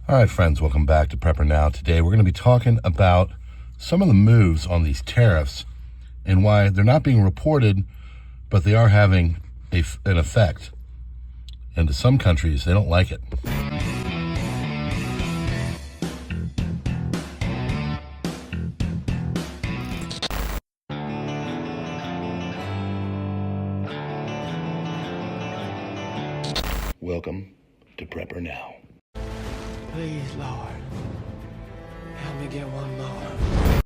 All right, friends, welcome back to PrepperNow. Today we're going to be talking about some of the moves on these tariffs and why they're not being reported, but they are having an effect. And to some countries, they don't like it. Welcome to PrepperNow. Please, Lord, help me get one more.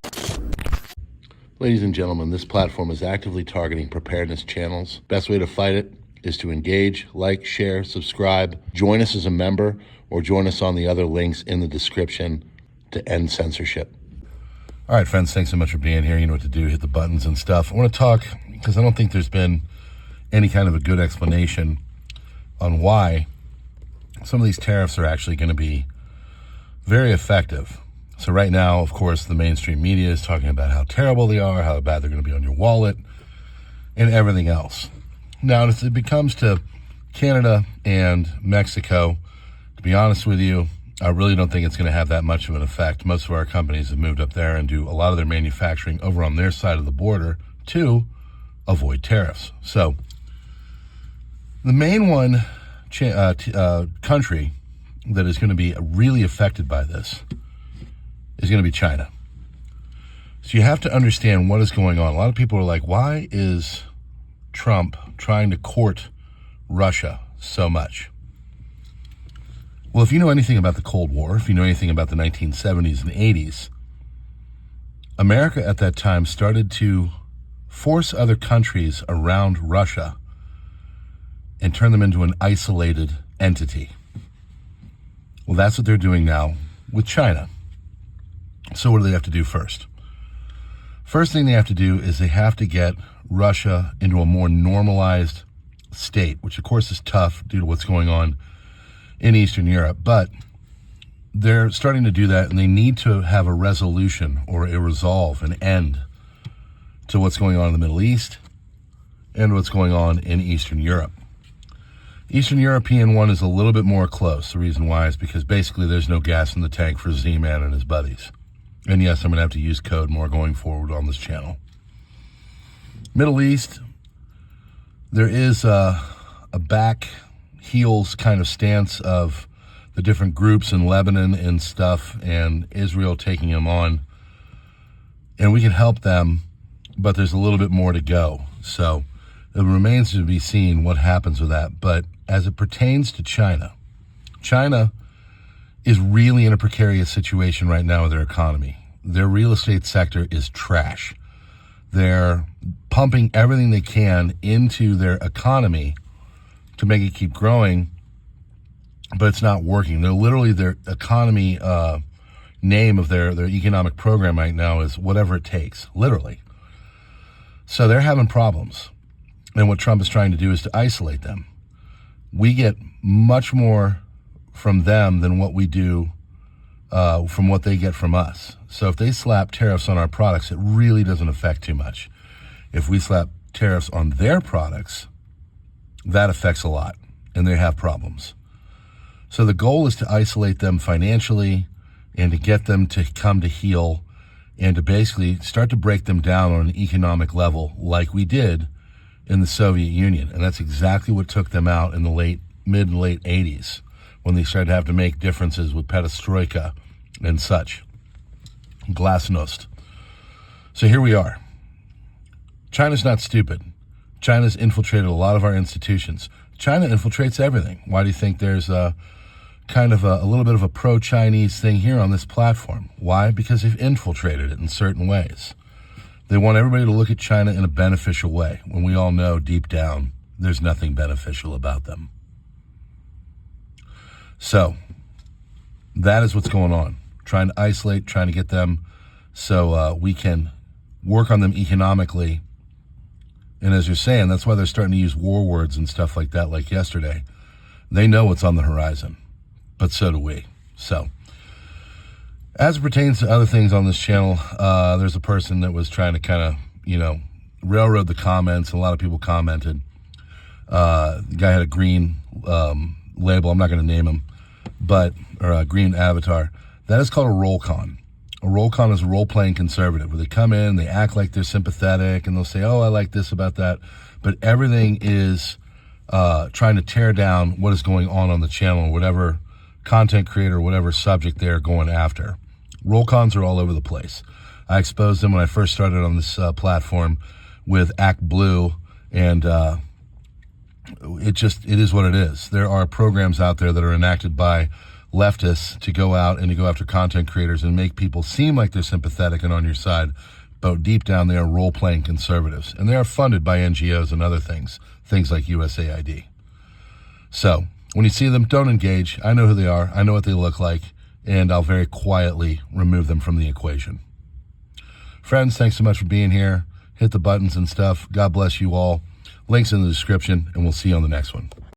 Ladies and gentlemen, this platform is actively targeting preparedness channels. Best way to fight it is to engage, like, share, subscribe, join us as a member, or join us on the other links in the description to end censorship. All right, friends, thanks so much for being here. You know what to do, hit the buttons and stuff. I want to talk, because I don't think there's been any kind of a good explanation on why some of these tariffs are actually going to be very effective. So right now, of course, the mainstream media is talking about how terrible they are, how bad they're going to be on your wallet, and everything else. Now, if it comes to Canada and Mexico, to be honest with you, I really don't think it's going to have that much of an effect. Most of our companies have moved up there and do a lot of their manufacturing over on their side of the border to avoid tariffs. So the main one country that is going to be really affected by this is going to be China. So you have to understand what is going on. A lot of people are like, why is Trump trying to court Russia so much? Well, if you know anything about the Cold War, if you know anything about the 1970s and 80s, America at that time started to force other countries around Russia and turn them into an isolated entity. Well, that's what they're doing now with China. So what do they have to do first? First thing they have to do is they have to get Russia into a more normalized state, which of course is tough due to what's going on in Eastern Europe. But they're starting to do that, and they need to have a resolution or a resolve, an end to what's going on in the Middle East and what's going on in Eastern Europe. Eastern European one is a little bit more close. The reason why is because basically there's no gas in the tank for Z-Man and his buddies. And yes, I'm going to have to use code more going forward on this channel. Middle East, there is a back heels kind of stance of the different groups in Lebanon and stuff, and Israel taking them on. And we can help them, but there's a little bit more to go. So it remains to be seen what happens with that. But as it pertains to China, China is really in a precarious situation right now with their economy. Their real estate sector is trash. They're pumping everything they can into their economy to make it keep growing, but it's not working. They're literally, their economy name of their economic program right now is whatever it takes, literally. So they're having problems. And what Trump is trying to do is to isolate them. We get much more from them than what we do from what they get from us. So if they slap tariffs on our products, it really doesn't affect too much. If we slap tariffs on their products, that affects a lot, and they have problems. So the goal is to isolate them financially and to get them to come to heel and to basically start to break them down on an economic level like we did in the Soviet Union. And that's exactly what took them out in the mid and late 80s, when they started to have to make differences with perestroika and such, glasnost. So here we are. China's not stupid. China's infiltrated a lot of our institutions. China infiltrates everything. Why do you think there's a little bit of a pro-Chinese thing here on this platform? Why? Because they've infiltrated it in certain ways. They want everybody to look at China in a beneficial way, when we all know deep down there's nothing beneficial about them. So that is what's going on. Trying to isolate, trying to get them so we can work on them economically. And as you're saying, that's why they're starting to use war words and stuff like that, like yesterday. They know what's on the horizon, but so do we. So as it pertains to other things on this channel, there's a person that was trying to kind of, railroad the comments, and a lot of people commented. The guy had a green label. I'm not going to name him. or a green avatar. That is called a roll con. A roll con is a role-playing conservative, where they come in, they act like they're sympathetic, and they'll say, oh, I like this about that. But everything is trying to tear down what is going on the channel, whatever content creator, whatever subject they're going after. Roll cons are all over the place. I exposed them when I first started on this platform with Act Blue, and it is what it is. There are programs out there that are enacted by leftists to go out and to go after content creators and make people seem like they're sympathetic and on your side, but deep down they are role-playing conservatives, and they are funded by NGOs and other things like USAID. So when you see them, don't engage. I know who they are. I know what they look like, and I'll very quietly remove them from the equation. Friends, thanks so much for being here. Hit the buttons and stuff. God bless you all. Links in the description, and we'll see you on the next one.